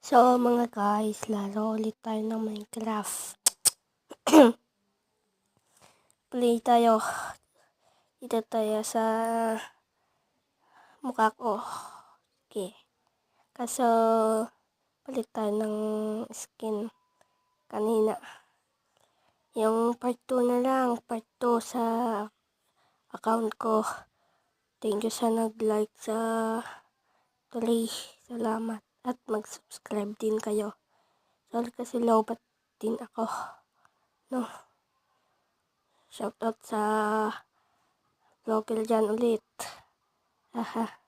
So mga guys, laro ulit tayo ng Minecraft. Play tayo. Dito tayo sa mukha ko. Okay. Kaso palit tayo ng skin kanina. Yung part 2 na lang. Part 2 sa account ko. Thank you sa nag-like sa 3. Salamat. At mag-subscribe din kayo. Sorry kasi lobat din ako. No. Shoutout sa vlogger dyan ulit. Haha.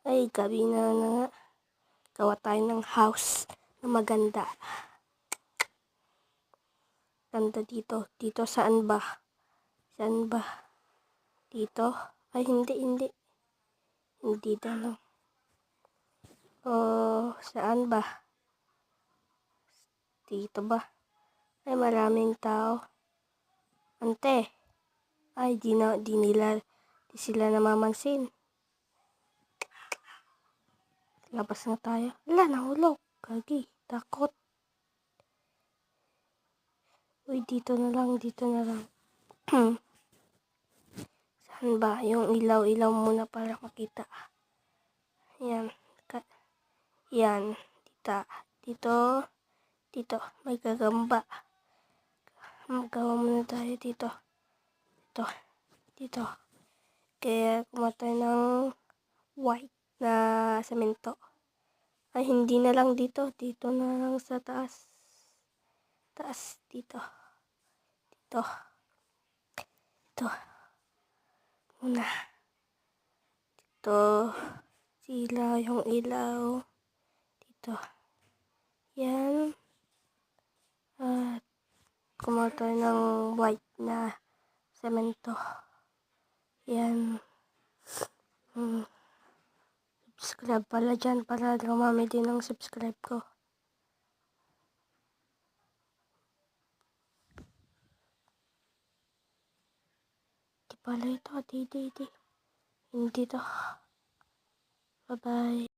Ay, gabi na nga. Gawa tayo ng house na maganda. Ganda dito. Dito saan ba? Saan ba? Dito? Ay, hindi. Hindi na lang. Oh, saan ba? Dito ba? Ay, maraming tao. Ante. Ay, di sila namamansin. Labas na tayo. Wala, nahulog. Gagi, takot. Uy, dito na lang. Saan ba? Yung ilaw muna para makita. Yan. Yan. Dito. May gagamba. Magawa muna tayo dito. Dito. Kaya kumatay ng white na semento. Ay, hindi na lang dito. Dito na lang sa taas. Dito. Muna. Dito. Sila yung ilaw. Dito. Yan. At kumatay ng white na semento. Yan. Subscribe pala dyan para dumami din ang subscribe ko. Di pala ito. Di. Hindi to. Bye-bye.